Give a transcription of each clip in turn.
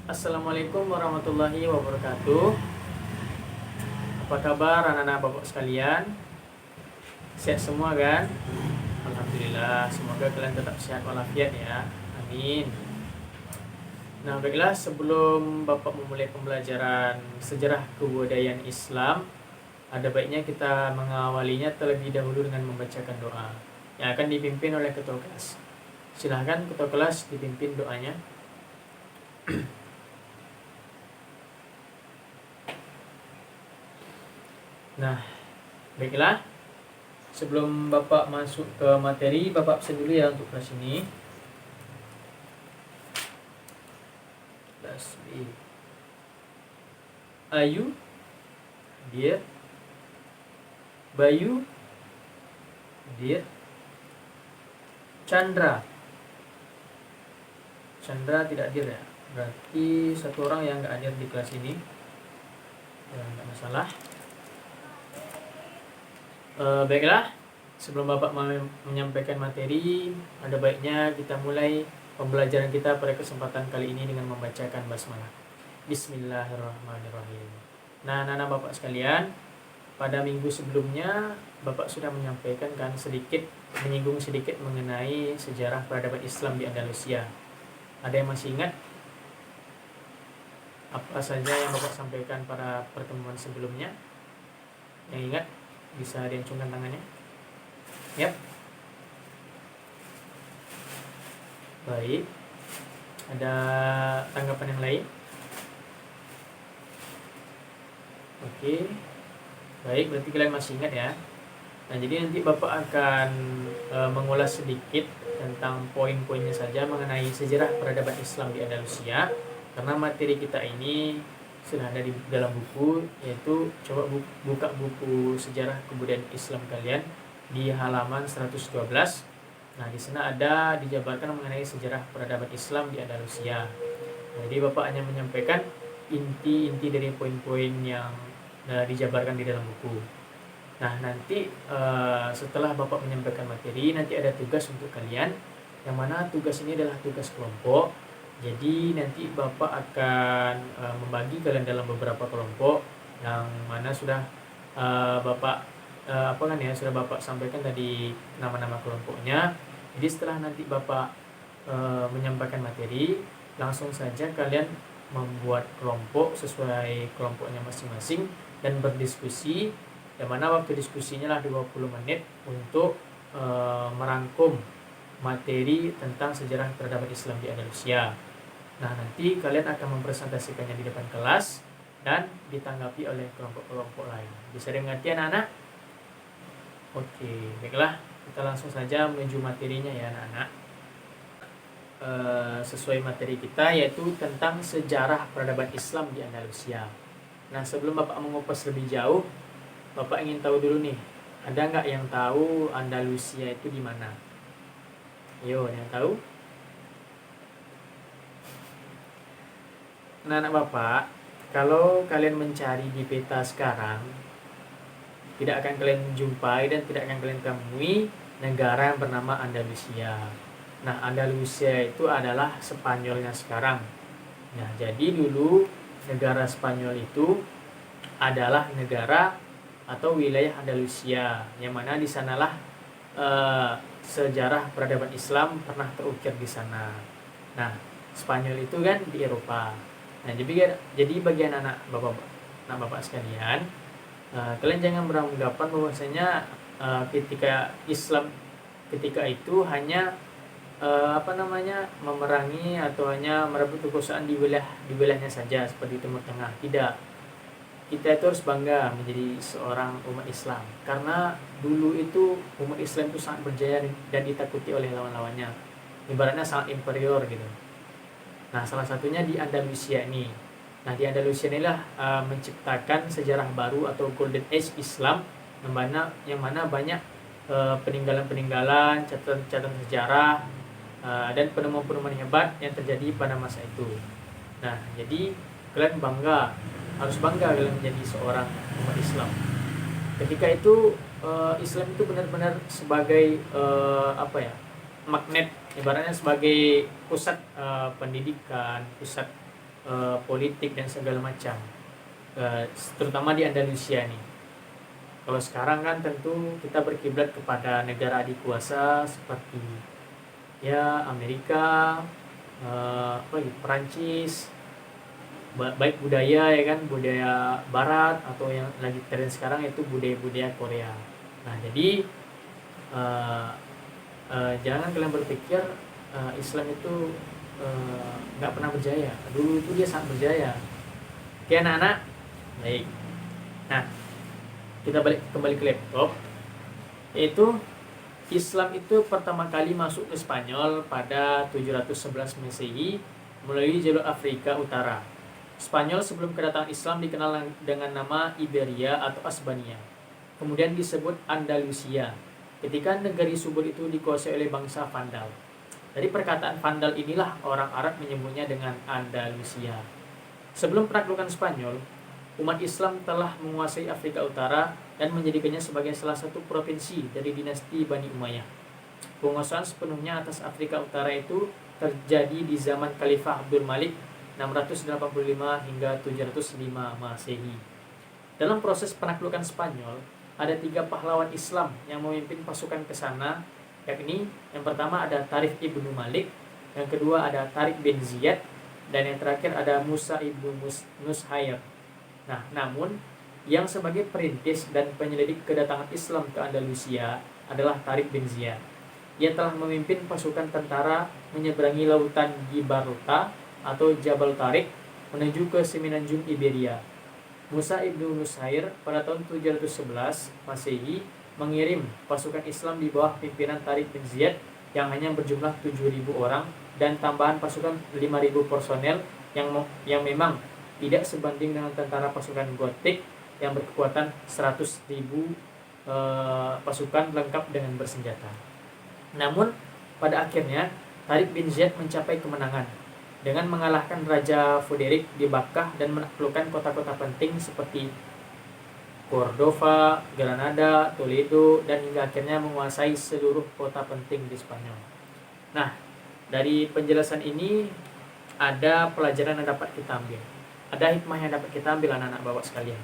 Assalamualaikum warahmatullahi wabarakatuh. Apa kabar anak-anak bapak sekalian? Sehat semua kan? Alhamdulillah, semoga kalian tetap sehat walafiat ya. Amin. Nah, baiklah, sebelum bapak memulai pembelajaran sejarah kebudayaan Islam, ada baiknya kita mengawalinya terlebih dahulu dengan membacakan doa yang akan dipimpin oleh ketua kelas. Silahkan ketua kelas dipimpin doanya. Nah, baiklah. Sebelum Bapak masuk ke materi, Bapak absen dulu ya untuk kelas ini. Kelas B. Ayu, dia. Bayu, dia. Chandra. Chandra tidak hadir ya. Berarti satu orang yang nggak hadir di kelas ini. Ya, nggak masalah. Baiklah, sebelum Bapak menyampaikan materi, ada baiknya kita mulai pembelajaran kita pada kesempatan kali ini dengan membacakan basmalah. Bismillahirrahmanirrahim. Nah, anak-anak Bapak sekalian, pada minggu sebelumnya Bapak sudah menyampaikan menyinggung sedikit mengenai sejarah peradaban Islam di Andalusia. Ada yang masih ingat apa saja yang Bapak sampaikan pada pertemuan sebelumnya? Yang ingat? Bisa diacungkan tangannya. Yap. Baik. Ada tanggapan yang lain? Oke. Baik, berarti kalian masih ingat ya. Nah, jadi nanti Bapak akan mengulas sedikit tentang poin-poinnya saja mengenai sejarah peradaban Islam di Andalusia. Karena materi kita ini sudah ada di dalam buku, yaitu coba buka buku sejarah kebudayaan Islam kalian di halaman 112. Nah, di sana ada dijabarkan mengenai sejarah peradaban Islam di Andalusia. Jadi Bapak hanya menyampaikan inti-inti dari poin-poin yang dijabarkan di dalam buku. Nah, nanti setelah Bapak menyampaikan materi, nanti ada tugas untuk kalian, yang mana tugas ini adalah tugas kelompok. Jadi nanti Bapak akan membagi kalian dalam beberapa kelompok yang mana sudah Bapak sudah Bapak sampaikan tadi nama-nama kelompoknya. Jadi setelah nanti Bapak menyampaikan materi, langsung saja kalian membuat kelompok sesuai kelompoknya masing-masing dan berdiskusi, yang mana waktu diskusinya lah 20 menit untuk merangkum materi tentang sejarah peradaban Islam di Andalusia. Nah, nanti kalian akan mempresentasikannya di depan kelas dan ditanggapi oleh kelompok-kelompok lain. Bisa dimengerti anak-anak? Oke, baiklah, kita langsung saja menuju materinya ya anak-anak. Sesuai materi kita, yaitu tentang sejarah peradaban Islam di Andalusia. Nah, sebelum Bapak mengupas lebih jauh, Bapak ingin tahu dulu nih, ada nggak yang tahu Andalusia itu di mana? Yo, yang tahu? Nah, anak Bapak, kalau kalian mencari di peta sekarang, tidak akan kalian jumpai dan tidak akan kalian temui negara yang bernama Andalusia. Nah, Andalusia itu adalah Spanyolnya sekarang. Nah, jadi dulu negara Spanyol itu adalah negara atau wilayah Andalusia, yang mana di sanalah sejarah peradaban Islam pernah terukir di sana. Nah, Spanyol itu kan di Eropa. Nah, jadi bagian anak bapak sekalian, kalian jangan beranggapan bahwasanya ketika Islam ketika itu hanya memerangi atau hanya merebut kekuasaan di wilayahnya saja seperti Timur Tengah. Tidak. Kita itu harus bangga menjadi seorang umat Islam, karena dulu itu umat Islam itu sangat berjaya dan ditakuti oleh lawan-lawannya. Ibaratnya sangat inferior gitu. Nah, salah satunya di Andalusia ini. Nah, di Andalusia inilah menciptakan sejarah baru atau Golden Age Islam, yang mana banyak peninggalan-peninggalan, catatan sejarah, dan penemuan-penemuan hebat yang terjadi pada masa itu. Nah, jadi kalian harus bangga kalian menjadi seorang umat Islam. Ketika itu Islam itu benar-benar sebagai magnet, ibaratnya sebagai pusat pendidikan, pusat politik dan segala macam, terutama di Andalusia nih. Kalau sekarang kan tentu kita berkiblat kepada negara adik kuasa seperti ya Amerika, Perancis, baik budaya ya kan, budaya Barat atau yang lagi tren sekarang itu budaya-budaya Korea. Nah jadi jangan kalian berpikir Islam itu nggak pernah berjaya. Dulu itu dia sangat berjaya. Oke anak-anak, baik. Nah kita kembali ke laptop, yaitu Islam itu pertama kali masuk ke Spanyol pada 711 Masehi melalui jalur Afrika Utara. Spanyol sebelum kedatangan Islam dikenal dengan nama Iberia atau Asbania. Kemudian disebut Andalusia ketika negeri subur itu dikuasai oleh bangsa Vandal. Dari perkataan Vandal inilah orang Arab menyebutnya dengan Andalusia. Sebelum penaklukan Spanyol, umat Islam telah menguasai Afrika Utara dan menjadikannya sebagai salah satu provinsi dari dinasti Bani Umayyah. Penguasaan sepenuhnya atas Afrika Utara itu terjadi di zaman Khalifah Abdul Malik 685 hingga 705 Masehi. Dalam proses penaklukan Spanyol, ada 3 pahlawan Islam yang memimpin pasukan ke sana, yakni yang pertama ada Tarikh ibnu Malik, yang kedua ada Tariq bin Ziyad, dan yang terakhir ada Musa ibnu Nushair. Nah, namun yang sebagai perintis dan penyelidik kedatangan Islam ke Andalusia adalah Tariq bin Ziyad. Ia telah memimpin pasukan tentara menyeberangi lautan Gibraltar atau Jabal Tariq menuju ke Semenanjung Iberia. Musa ibnu Nushair pada tahun 711 Masehi mengirim pasukan Islam di bawah pimpinan Tariq bin Ziyad yang hanya berjumlah 7.000 orang dan tambahan pasukan 5.000 personel yang memang tidak sebanding dengan tentara pasukan Gotik yang berkekuatan 100.000 pasukan lengkap dengan bersenjata. Namun pada akhirnya Tariq bin Ziyad mencapai kemenangan dengan mengalahkan Raja Frederick di Bakkah dan menaklukkan kota-kota penting seperti Cordova, Granada, Toledo, dan hingga akhirnya menguasai seluruh kota penting di Spanyol. Nah, dari penjelasan ini ada pelajaran yang dapat kita ambil. Ada hikmah yang dapat kita ambil anak-anak bapak sekalian.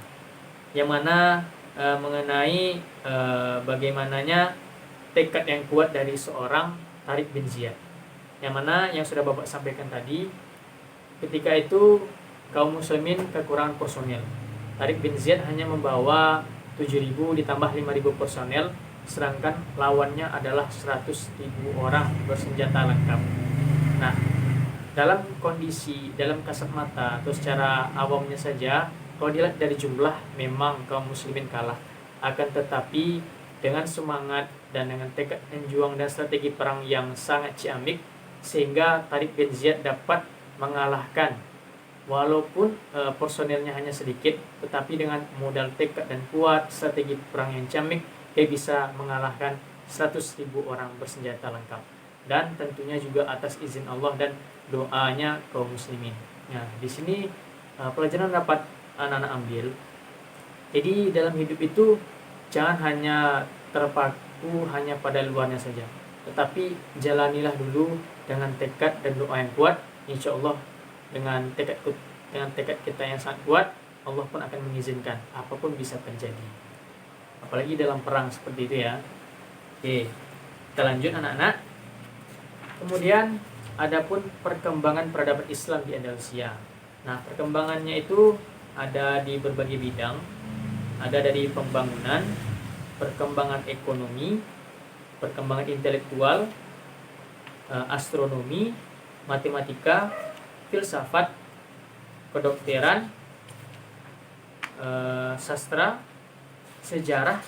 Yang mana mengenai bagaimananya tekad yang kuat dari seorang Tariq bin Ziyad. Yang mana yang sudah bapak sampaikan tadi, ketika itu kaum muslimin kekurangan personel. Tariq bin Ziyad hanya membawa 7.000 ditambah 5.000 personel, sedangkan lawannya adalah 100.000 orang bersenjata lengkap. Nah, dalam kasat mata atau secara awamnya saja, kalau dilihat dari jumlah memang kaum muslimin kalah. Akan tetapi dengan semangat dan dengan tekad dan juang dan strategi perang yang sangat ciamik, sehingga Tariq bin Ziyad dapat mengalahkan walaupun personelnya hanya sedikit, tetapi dengan modal tekad dan kuat, strategi perang yang ciamik, dia bisa mengalahkan 100.000 orang bersenjata lengkap, dan tentunya juga atas izin Allah dan doanya kaum muslimin. Nah, di sini pelajaran dapat anak-anak ambil. Jadi dalam hidup itu jangan hanya terpaku hanya pada luarnya saja, tetapi jalanilah dulu dengan tekad dan doa yang kuat. Insya Allah dengan tekad kita yang sangat kuat, Allah pun akan mengizinkan apapun bisa terjadi. Apalagi dalam perang seperti itu ya. Oke, kita lanjut anak-anak. Kemudian adapun perkembangan peradaban Islam di Andalusia. Nah, perkembangannya itu ada di berbagai bidang. Ada dari pembangunan, perkembangan ekonomi, perkembangan intelektual, astronomi, matematika, filsafat, kedokteran, sastra, sejarah,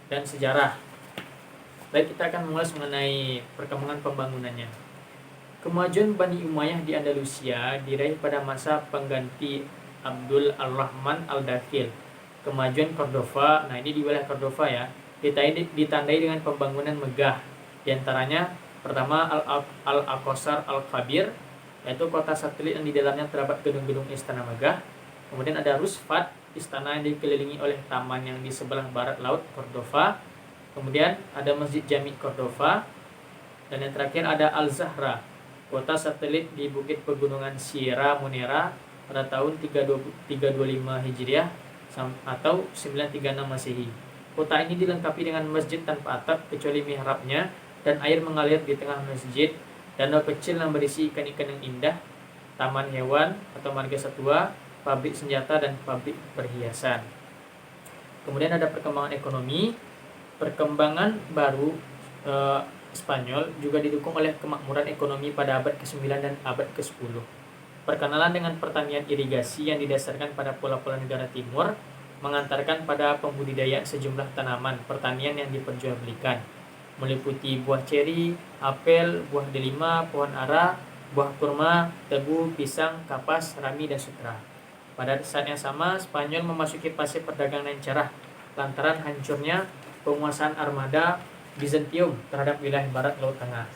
dan sejarah. Baik, kita akan mengulas mengenai perkembangan pembangunannya. Kemajuan Bani Umayyah di Andalusia diraih pada masa pengganti Abdul Ar-Rahman Al-Dakhil. Kemajuan Cordova, nah ini di wilayah Cordova ya, ditandai dengan pembangunan megah. Di antaranya pertama Al-Aqsar Al-Kabir, yaitu kota satelit yang di dalamnya terdapat gedung-gedung istana megah. Kemudian ada Rusfat, istana yang dikelilingi oleh taman yang di sebelah barat laut Cordova. Kemudian ada Masjid Jami Cordova. Dan yang terakhir ada Al-Zahra, kota satelit di Bukit Pegunungan Sierra Monera pada tahun 325 Hijriah atau 936 Masehi. Kota ini dilengkapi dengan masjid tanpa atap kecuali mihrabnya dan air mengalir di tengah masjid, danau kecil yang berisi ikan-ikan yang indah, taman hewan atau marga satwa, pabrik senjata dan pabrik perhiasan. Kemudian ada perkembangan ekonomi. Perkembangan baru Spanyol juga didukung oleh kemakmuran ekonomi pada abad ke-9 dan abad ke-10. Perkenalan dengan pertanian irigasi yang didasarkan pada pola-pola negara timur mengantarkan pada pembudidayaan sejumlah tanaman pertanian yang diperjualbelikan, meliputi buah ceri, apel, buah delima, pohon ara, buah kurma, tebu, pisang, kapas, rami, dan sutra. Pada saat yang sama, Spanyol memasuki fase perdagangan yang cerah lantaran hancurnya penguasaan armada Bizantium terhadap wilayah barat Laut Tengah.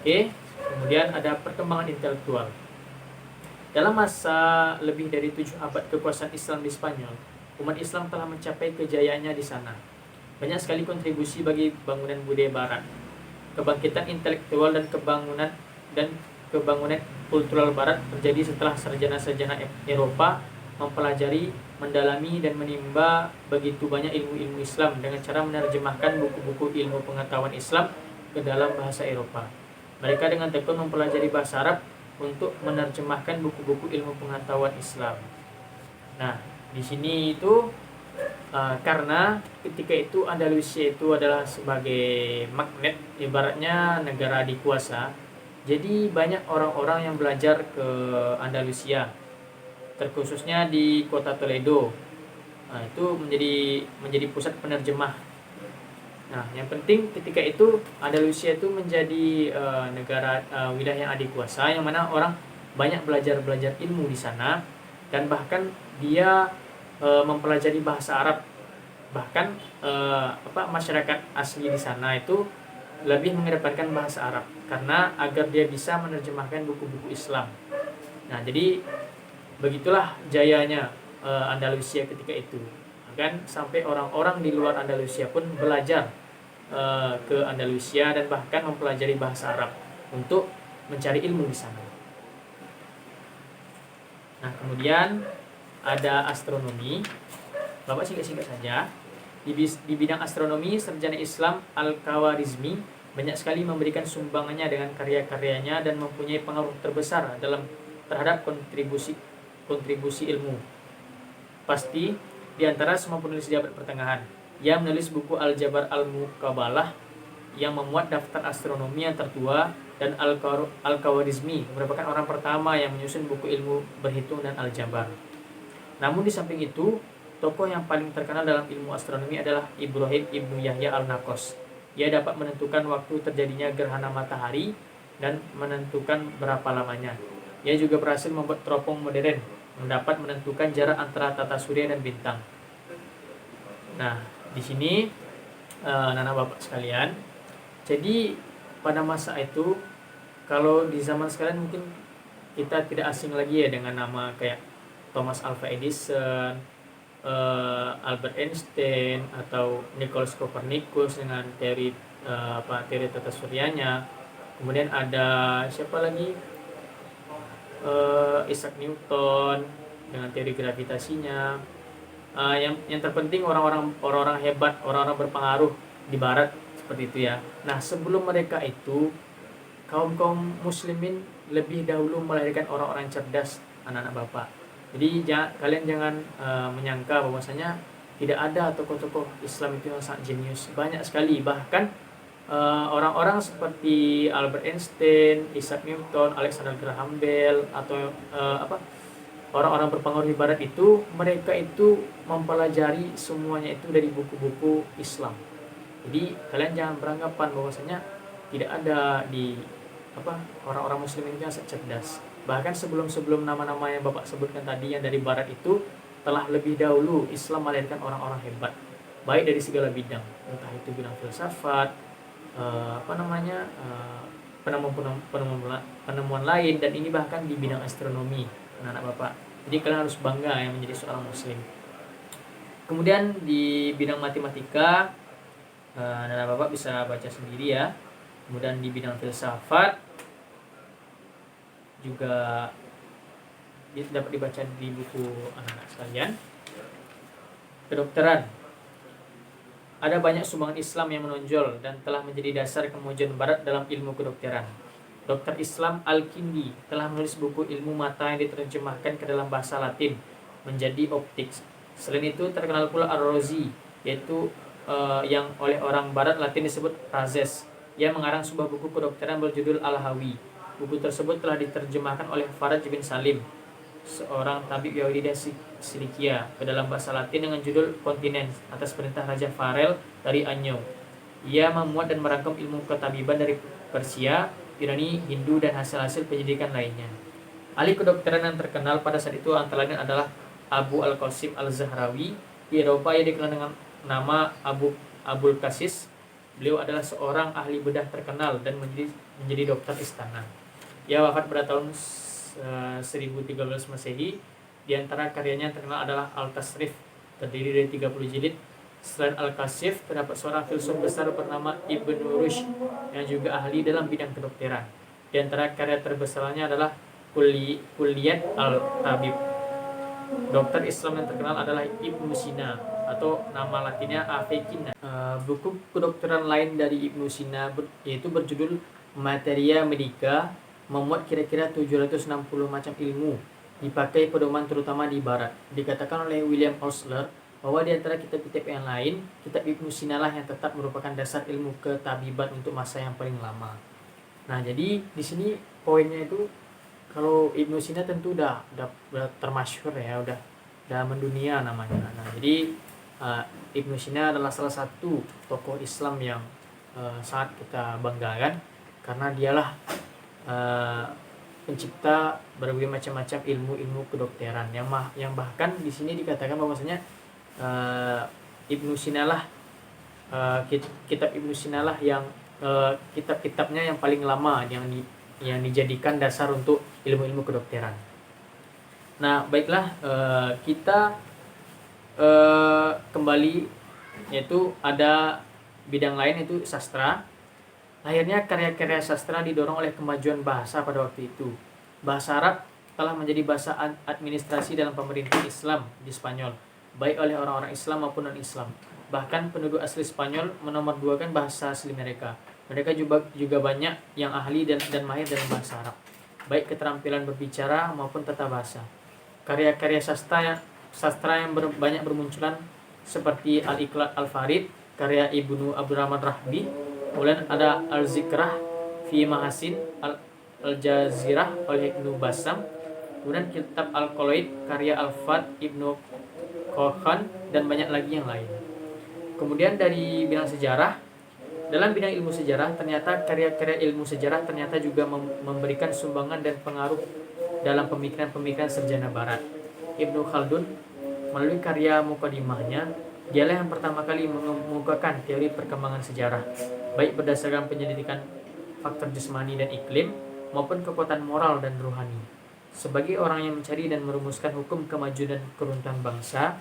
Oke, kemudian ada perkembangan intelektual. Dalam masa lebih dari 7 abad kekuasaan Islam di Spanyol, umat Islam telah mencapai kejayaannya di sana. Banyak sekali kontribusi bagi bangunan budaya barat. Kebangkitan intelektual dan kebangunan kultural barat terjadi setelah sarjana-sarjana Eropa mempelajari, mendalami, dan menimba begitu banyak ilmu-ilmu Islam dengan cara menerjemahkan buku-buku ilmu pengetahuan Islam ke dalam bahasa Eropa. Mereka dengan tekun mempelajari bahasa Arab untuk menerjemahkan buku-buku ilmu pengetahuan Islam. Nah, di sini itu karena ketika itu Andalusia itu adalah sebagai magnet, ibaratnya negara dikuasa. Jadi banyak orang-orang yang belajar ke Andalusia, terkhususnya di kota Toledo. Nah, itu menjadi pusat penerjemah. Nah, yang penting ketika itu Andalusia itu menjadi negara wilayah yang adikuasa, yang mana orang banyak belajar ilmu di sana, dan bahkan dia mempelajari bahasa Arab. Bahkan masyarakat asli di sana itu lebih mengedepankan bahasa Arab karena agar dia bisa menerjemahkan buku-buku Islam. Nah, jadi begitulah jayanya Andalusia ketika itu. Kan sampai orang-orang di luar Andalusia pun belajar ke Andalusia dan bahkan mempelajari bahasa Arab untuk mencari ilmu di sana. Nah, kemudian ada astronomi. Bapak singkat-singkat saja. Di bidang astronomi, sarjana Islam Al-Khawarizmi banyak sekali memberikan sumbangannya dengan karya-karyanya dan mempunyai pengaruh terbesar terhadap kontribusi ilmu. Pasti di antara semua penulis di abad pertengahan, ia menulis buku Al-Jabar Al-Muqabalah yang memuat daftar astronomi yang tertua, dan Al-Khawarizmi merupakan orang pertama yang menyusun buku ilmu berhitung dan Al-Jabar. Namun di samping itu, tokoh yang paling terkenal dalam ilmu astronomi adalah Ibrahim Ibnu Yahya Al-Nakos. Ia dapat menentukan waktu terjadinya gerhana matahari dan menentukan berapa lamanya. Ia juga berhasil membuat teropong modern, dapat menentukan jarak antara tata surya dan bintang. Nah, di sini anak bapak sekalian, jadi pada masa itu, kalau di zaman sekarang mungkin kita tidak asing lagi ya dengan nama kayak Thomas Alva Edison, Albert Einstein, atau Nicholas Copernicus dengan teori tata suryanya. Kemudian ada siapa lagi? Isaac Newton dengan teori gravitasinya. Yang terpenting orang-orang hebat, orang-orang berpengaruh di barat seperti itu ya. Nah, sebelum mereka itu kaum muslimin lebih dahulu melahirkan orang-orang cerdas, anak-anak bapak. Jadi kalian jangan menyangka bahwasanya tidak ada tokoh-tokoh Islam itu yang sangat jenius. Banyak sekali, bahkan orang-orang seperti Albert Einstein, Isaac Newton, Alexander Graham Bell, atau orang-orang berpengaruh di barat itu, mereka itu mempelajari semuanya itu dari buku-buku Islam. Jadi kalian jangan beranggapan bahwasanya tidak ada di orang-orang muslim itu yang cerdas. Bahkan sebelum nama-nama yang Bapak sebutkan tadi yang dari barat itu, telah lebih dahulu Islam melahirkan orang-orang hebat, baik dari segala bidang, entah itu bidang filsafat, penemuan lain, dan ini bahkan di bidang astronomi, anak-anak bapak. Jadi kalian harus bangga yang menjadi seorang muslim. Kemudian di bidang matematika, anak-anak bapak bisa baca sendiri ya. Kemudian di bidang filsafat, juga dapat dibaca di buku anak-anak sekalian. Kedokteran. Ada banyak sumbangan Islam yang menonjol dan telah menjadi dasar kemajuan Barat dalam ilmu kedokteran. Dr. Islam Al-Kindi telah menulis buku ilmu mata yang diterjemahkan ke dalam bahasa Latin menjadi optik. Selain itu terkenal pula Ar-Razi, yaitu yang oleh orang Barat Latin disebut Razes. Ia mengarang sebuah buku kedokteran berjudul Al-Hawi. Buku tersebut telah diterjemahkan oleh Faraj bin Salim, seorang tabib Yahudi dari Silikia, ke dalam bahasa Latin dengan judul Continens atas perintah Raja Farel dari Anjou. Ia memuat dan merangkum ilmu ketabiban dari Persia, Yunani, Hindu, dan hasil-hasil penyidikan lainnya. Ahli kedokteran yang terkenal pada saat itu antara lain adalah Abu Al-Qasim Al-Zahrawi. Di Eropa ia dikenal dengan nama Abul Qasis. Beliau adalah seorang ahli bedah terkenal dan menjadi dokter istana. Ia wafat pada tahun 1013 Masehi. Di antara karyanya yang terkenal adalah Al-Tasrif, terdiri dari 30 jilid. Selain Al-Kasif, terdapat seorang filsuf besar bernama Ibn Rushd yang juga ahli dalam bidang kedokteran. Di antara karya terbesarnya adalah Kulliyat Al-Tabib. Dokter Islam yang terkenal adalah Ibnu Sina atau nama latinnya Avicenna. Buku kedokteran lain dari Ibnu Sina yaitu berjudul Materia Medica, memuat kira-kira 760 macam ilmu dipakai pedoman terutama di Barat. Dikatakan oleh William Osler bahwa di antara kitab-kitab yang lain, kitab Ibnu Sina lah yang tetap merupakan dasar ilmu ketabiban untuk masa yang paling lama. Nah, jadi di sini poinnya itu kalau Ibnu Sina tentu udah termasyhur ya, udah mendunia namanya. Nah, jadi Ibnu Sina adalah salah satu tokoh Islam yang sangat kita banggakan karena dialah pencipta berbagai macam-macam ilmu kedokteran yang bahkan di sini dikatakan bahwasanya Ibnu Sina lah kitab Ibnu Sina lah yang kitab-kitabnya yang paling lama yang dijadikan dasar untuk ilmu-ilmu kedokteran. Nah, baiklah, kita kembali, yaitu ada bidang lain yaitu sastra. Akhirnya karya-karya sastra didorong oleh kemajuan bahasa pada waktu itu. Bahasa Arab telah menjadi bahasa administrasi dalam pemerintah Islam di Spanyol, baik oleh orang-orang Islam maupun non-Islam. Bahkan penduduk asli Spanyol menomorduakan bahasa asli mereka. Mereka juga banyak yang ahli dan mahir dalam bahasa Arab, baik keterampilan berbicara maupun tata bahasa. Karya-karya sastra yang banyak bermunculan seperti Al-Iqlad Al-Farid, karya Ibnu Abdurrahman Rahbi. Kemudian ada Al-Zikrah fi Mahasin Al-Jazirah oleh Ibnu Bassam. Kemudian kitab Al-Qolaid karya Al-Fat Ibnu Kokhan, dan banyak lagi yang lain. Kemudian dari bidang sejarah, dalam bidang ilmu sejarah ternyata karya-karya ilmu sejarah ternyata juga memberikan sumbangan dan pengaruh dalam pemikiran-pemikiran sarjana Barat. Ibnu Khaldun melalui karya Muqaddimahnya, dialah yang pertama kali mengemukakan teori perkembangan sejarah, baik berdasarkan penyelidikan faktor jasmani dan iklim maupun kekuatan moral dan rohani. Sebagai orang yang mencari dan merumuskan hukum kemajuan dan keruntuhan bangsa,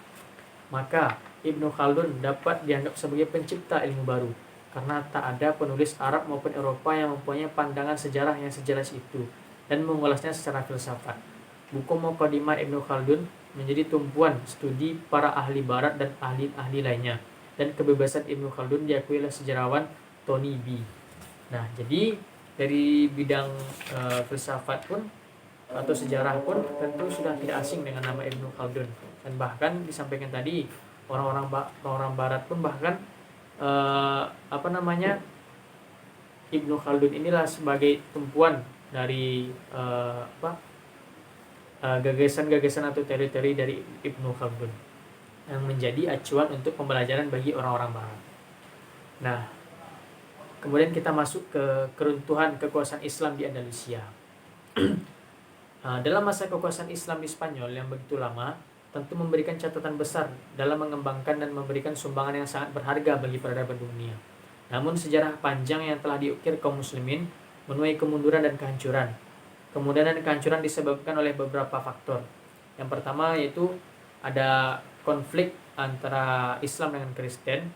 maka Ibnu Khaldun dapat dianggap sebagai pencipta ilmu baru, karena tak ada penulis Arab maupun Eropa yang mempunyai pandangan sejarah yang sejelas itu dan mengulasnya secara filsafat. Buku Muqaddimah Ibnu Khaldun menjadi tumpuan studi para ahli Barat dan ahli-ahli lainnya, dan kebebasan Ibnu Khaldun diakui oleh sejarawan Tony B. Nah, jadi dari bidang filsafat pun atau sejarah pun tentu sudah tidak asing dengan nama Ibnu Khaldun, dan bahkan disampaikan tadi orang-orang Barat pun bahkan Ibnu Khaldun inilah sebagai tumpuan dari gagasan-gagasan atau teori-teori dari Ibnu Khaldun yang menjadi acuan untuk pembelajaran bagi orang-orang Barat. Nah, kemudian kita masuk ke keruntuhan kekuasaan Islam di Andalusia. Dalam masa kekuasaan Islam di Spanyol yang begitu lama, tentu memberikan catatan besar dalam mengembangkan dan memberikan sumbangan yang sangat berharga bagi peradaban dunia. Namun sejarah panjang yang telah diukir kaum muslimin menuai kemunduran dan kehancuran. Kemudian kehancuran disebabkan oleh beberapa faktor. Yang pertama yaitu ada konflik antara Islam dengan Kristen,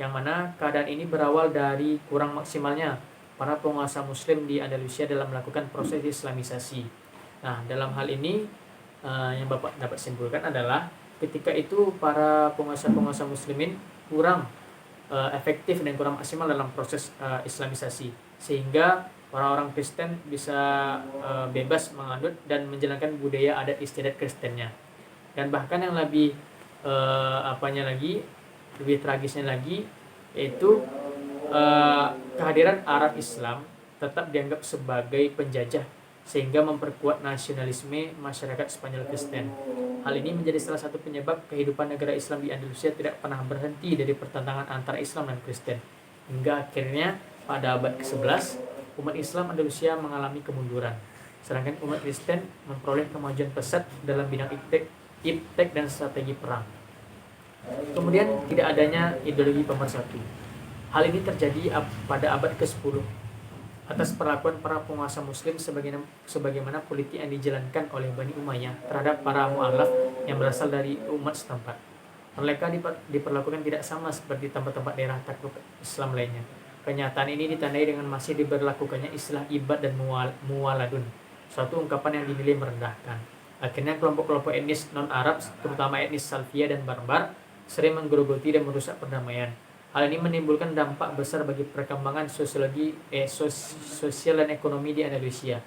yang mana keadaan ini berawal dari kurang maksimalnya para penguasa muslim di Andalusia dalam melakukan proses islamisasi. Nah, dalam hal ini yang Bapak dapat simpulkan adalah ketika itu para penguasa-penguasa muslimin kurang efektif dan kurang maksimal dalam proses islamisasi, sehingga orang-orang Kristen bisa bebas menganut dan menjalankan budaya adat istiadat Kristennya. Dan bahkan yang lebih lebih tragisnya lagi, yaitu kehadiran Arab Islam tetap dianggap sebagai penjajah, sehingga memperkuat nasionalisme masyarakat Spanyol Kristen. Hal ini menjadi salah satu penyebab kehidupan negara Islam di Andalusia tidak pernah berhenti dari pertentangan antara Islam dan Kristen. Hingga akhirnya pada abad ke-11, umat Islam Andalusia mengalami kemunduran, sedangkan umat Kristen memperoleh kemajuan pesat dalam bidang iptek dan strategi perang. Kemudian tidak adanya ideologi pemersatu. Hal ini terjadi pada abad ke-10 atas perlakuan para penguasa muslim sebagaimana politik yang dijalankan oleh Bani Umayyah terhadap para mu'alaf yang berasal dari umat setempat. Mereka diperlakukan tidak sama seperti tempat-tempat daerah takluk Islam lainnya. Kenyataan ini ditandai dengan masih diberlakukannya istilah ibad dan muwaladun, suatu ungkapan yang dinilai merendahkan. Akhirnya kelompok-kelompok etnis non-Arab, terutama etnis Salvia dan Barbar, sering menggerogoti dan merusak perdamaian. Hal ini menimbulkan dampak besar bagi perkembangan sosial dan ekonomi di Andalusia.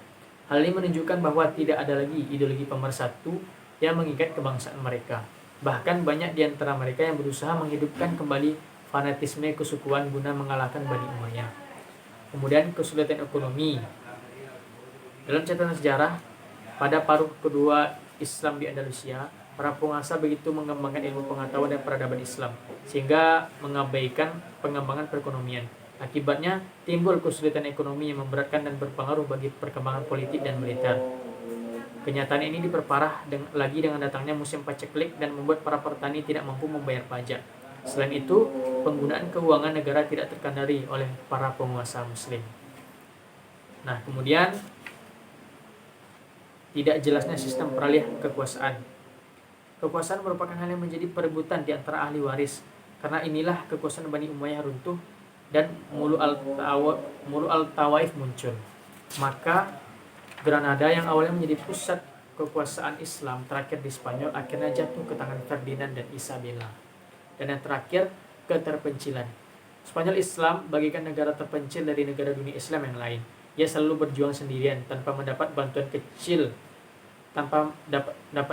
Hal ini menunjukkan bahwa tidak ada lagi ideologi pemersatu yang mengikat kebangsaan mereka. Bahkan banyak di antara mereka yang berusaha menghidupkan kembali fanatisme kesukuan guna mengalahkan Bani Umayyah. Kemudian kesulitan ekonomi. Dalam catatan sejarah, pada paruh kedua Islam di Andalusia, para penguasa begitu mengembangkan ilmu pengetahuan dan peradaban Islam, sehingga mengabaikan pengembangan perekonomian. Akibatnya, timbul kesulitan ekonomi yang memberatkan dan berpengaruh bagi perkembangan politik dan militer. Kenyataan ini diperparah lagi dengan datangnya musim paceklik dan membuat para petani tidak mampu membayar pajak. Selain itu, penggunaan keuangan negara tidak terkendali oleh para penguasa muslim. Nah, kemudian tidak jelasnya sistem peralihan kekuasaan. Kekuasaan merupakan hal yang menjadi perebutan di antara ahli waris. Karena inilah kekuasaan Bani Umayyah runtuh dan Mulu al-Tawaif muncul. Maka Granada yang awalnya menjadi pusat kekuasaan Islam terakhir di Spanyol akhirnya jatuh ke tangan Ferdinand dan Isabella. Dan yang terakhir, keterpencilan. Spanyol Islam bagikan negara terpencil dari negara dunia Islam yang lain. Ia selalu berjuang sendirian tanpa mendapat bantuan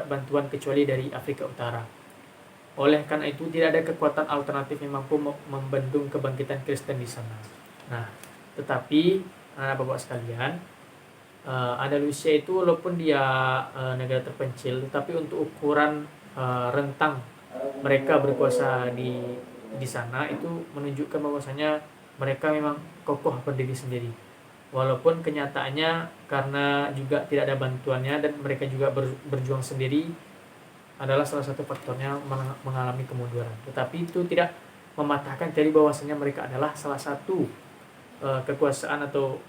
bantuan kecuali dari Afrika Utara. Oleh karena itu tidak ada kekuatan alternatif yang mampu membendung kebangkitan Kristen di sana. Nah, tetapi anak bapak sekalian, Andalusia itu walaupun dia negara terpencil, tetapi untuk ukuran rentang mereka berkuasa di sana itu menunjukkan bahwasanya mereka memang kokoh berdiri sendiri. Walaupun kenyataannya karena juga tidak ada bantuannya dan mereka juga berjuang sendiri adalah salah satu faktornya mengalami kemunduran. Tetapi itu tidak mematahkan dari bahwasanya mereka adalah salah satu kekuasaan atau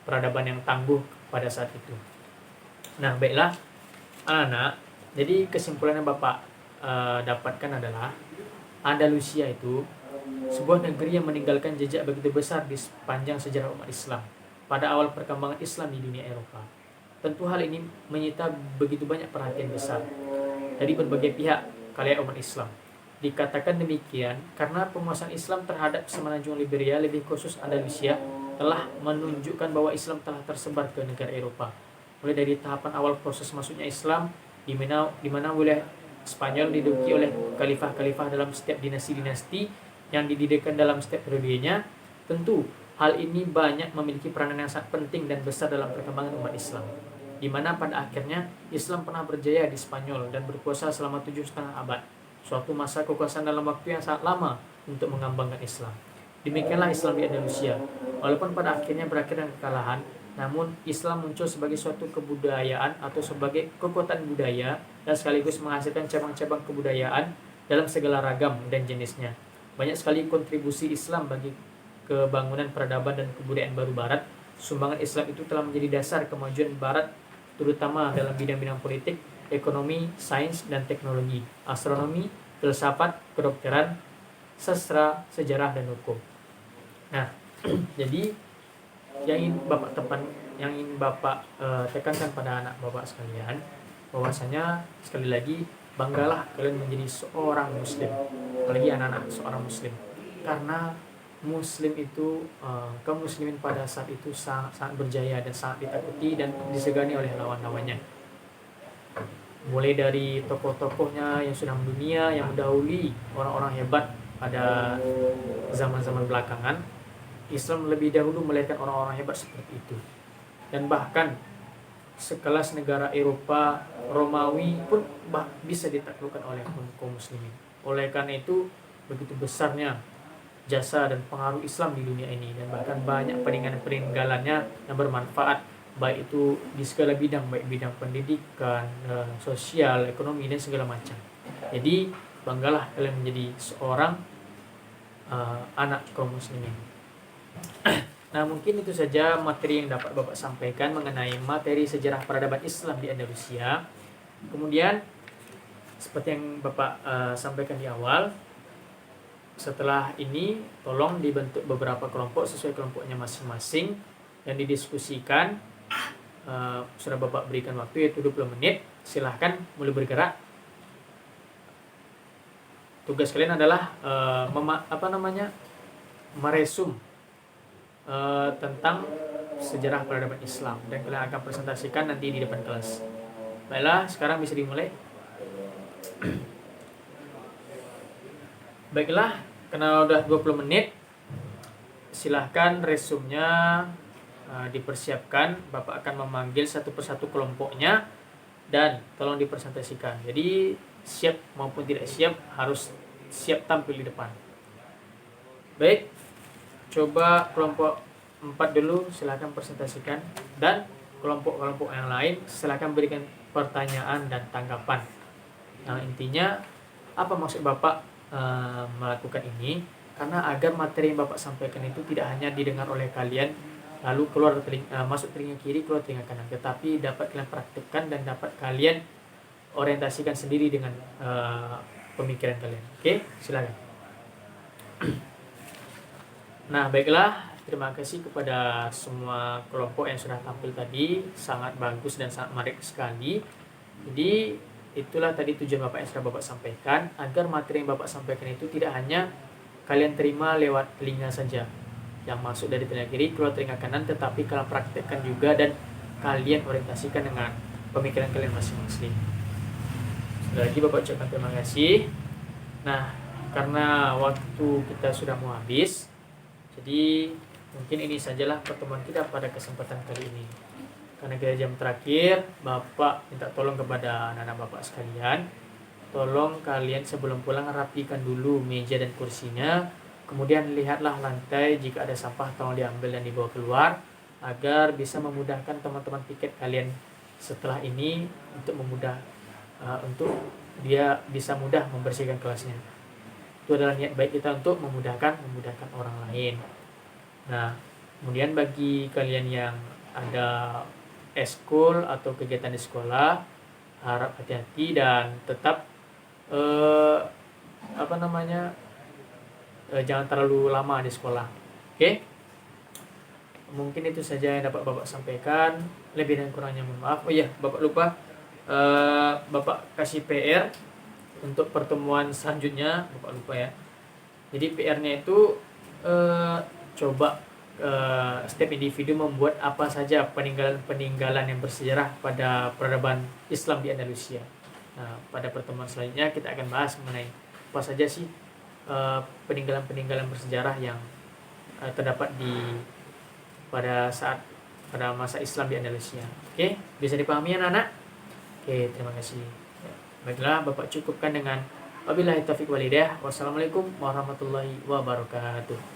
peradaban yang tangguh pada saat itu. Nah, baiklah anak-anak, jadi kesimpulan yang Bapak dapatkan adalah Andalusia itu sebuah negeri yang meninggalkan jejak begitu besar di sepanjang sejarah umat Islam pada awal perkembangan Islam di dunia Eropa. Tentu hal ini menyita begitu banyak perhatian besar dari berbagai pihak kalangan umat Islam. Dikatakan demikian karena penguasaan Islam terhadap semenanjung Liberia, lebih khusus Andalusia, telah menunjukkan bahwa Islam telah tersebar ke negara Eropa. Mulai dari tahapan awal proses masuknya Islam, di mana wilayah Spanyol diduduki oleh khalifah-khalifah dalam setiap dinasti-dinasti yang didirikan dalam setiap periodenya. Tentu hal ini banyak memiliki peranan yang sangat penting dan besar dalam perkembangan umat Islam, di mana pada akhirnya Islam pernah berjaya di Spanyol dan berkuasa selama 7,5 abad, suatu masa kekuasaan dalam waktu yang sangat lama untuk mengembangkan Islam. Demikianlah Islam di Andalusia. Walaupun pada akhirnya berakhir dengan kekalahan, namun Islam muncul sebagai suatu kebudayaan atau sebagai kekuatan budaya dan sekaligus menghasilkan cabang-cabang kebudayaan dalam segala ragam dan jenisnya. Banyak sekali kontribusi Islam bagi kebangunan peradaban dan kebudayaan baru Barat. Sumbangan Islam itu telah menjadi dasar kemajuan Barat, terutama dalam bidang-bidang politik, ekonomi, sains, dan teknologi, astronomi, filsafat, kedokteran, sastra, sejarah, dan hukum. Nah, jadi yang ingin Bapak yang ingin Bapak tekankan pada anak Bapak sekalian, bahwasanya sekali lagi banggalah kalian menjadi seorang muslim, apalagi anak-anak seorang muslim, karena muslim itu kaum muslimin pada saat itu sangat, sangat berjaya dan sangat ditakuti dan disegani oleh lawan-lawannya, mulai dari tokoh-tokohnya yang sudah mendunia, yang mendahului orang-orang hebat pada zaman-zaman belakangan. Islam lebih dahulu melahirkan orang-orang hebat seperti itu, dan bahkan sekelas negara Eropa Romawi pun bisa ditaklukkan oleh kaum muslimin. Oleh karena itu begitu besarnya jasa dan pengaruh Islam di dunia ini, dan bahkan banyak peninggalan-peninggalannya yang bermanfaat, baik itu di segala bidang, baik bidang pendidikan, sosial, ekonomi, dan segala macam. Jadi banggalah kalian menjadi seorang anak kaum muslimin. Nah, mungkin itu saja materi yang dapat Bapak sampaikan mengenai materi sejarah peradaban Islam di Andalusia. Kemudian seperti yang Bapak sampaikan di awal, setelah ini tolong dibentuk beberapa kelompok sesuai kelompoknya masing-masing dan didiskusikan. Sudah Bapak berikan waktu yaitu 20 menit. Silahkan mulai bergerak. Tugas kalian adalah meresum tentang sejarah peradaban Islam, dan kalian akan presentasikan nanti di depan kelas. Baiklah, sekarang bisa dimulai. Baiklah, karena udah 20 menit, silahkan resumnya dipersiapkan. Bapak akan memanggil satu persatu kelompoknya dan tolong dipresentasikan. Jadi siap maupun tidak siap harus siap tampil di depan. Baik, coba kelompok 4 dulu silahkan presentasikan, dan kelompok-kelompok yang lain silahkan berikan pertanyaan dan tanggapan. Nah, intinya apa maksud Bapak melakukan ini? Karena agar materi yang Bapak sampaikan itu tidak hanya didengar oleh kalian lalu keluar masuk telinga kiri, keluar telinga kanan, tetapi dapat kalian praktikkan dan dapat kalian orientasikan sendiri dengan pemikiran kalian. Oke, silakan. Nah, baiklah, terima kasih kepada semua kelompok yang sudah tampil tadi, sangat bagus dan sangat menarik sekali. Jadi itulah tadi tujuan Bapak yang sudah Bapak sampaikan, agar materi yang Bapak sampaikan itu tidak hanya kalian terima lewat telinga saja, yang masuk dari telinga kiri keluar telinga kanan, tetapi kalian praktekkan juga dan kalian orientasikan dengan pemikiran kalian masing-masing. Sekali lagi Bapak ucapkan terima kasih. Nah, karena waktu kita sudah mau habis, jadi mungkin ini sajalah pertemuan kita pada kesempatan kali ini. Karena kita jam terakhir, Bapak minta tolong kepada anak-anak Bapak sekalian, tolong kalian sebelum pulang rapikan dulu meja dan kursinya. Kemudian lihatlah lantai, jika ada sampah tolong diambil dan dibawa keluar, agar bisa memudahkan teman-teman piket kalian setelah ini untuk untuk dia bisa mudah membersihkan kelasnya. Itu adalah niat baik kita untuk memudahkan orang lain. Nah, kemudian bagi kalian yang ada eskul atau kegiatan di sekolah, harap hati-hati dan tetap jangan terlalu lama di sekolah. Oke? Mungkin itu saja yang dapat Bapak sampaikan. Lebih dan kurangnya mohon maaf. Oh iya, Bapak lupa Bapak kasih PR untuk pertemuan selanjutnya, Bapak lupa ya. Jadi PR-nya itu coba setiap individu membuat apa saja peninggalan-peninggalan yang bersejarah pada peradaban Islam di Andalusia. Nah, pada pertemuan selanjutnya kita akan bahas mengenai apa saja sih peninggalan-peninggalan bersejarah yang terdapat pada masa Islam di Andalusia. Oke, bisa dipahami ya anak-anak? Oke, terima kasih. Baiklah, Bapak cukupkan dengan wabillahi taufiq wal hidayah. Wassalamualaikum warahmatullahi wabarakatuh.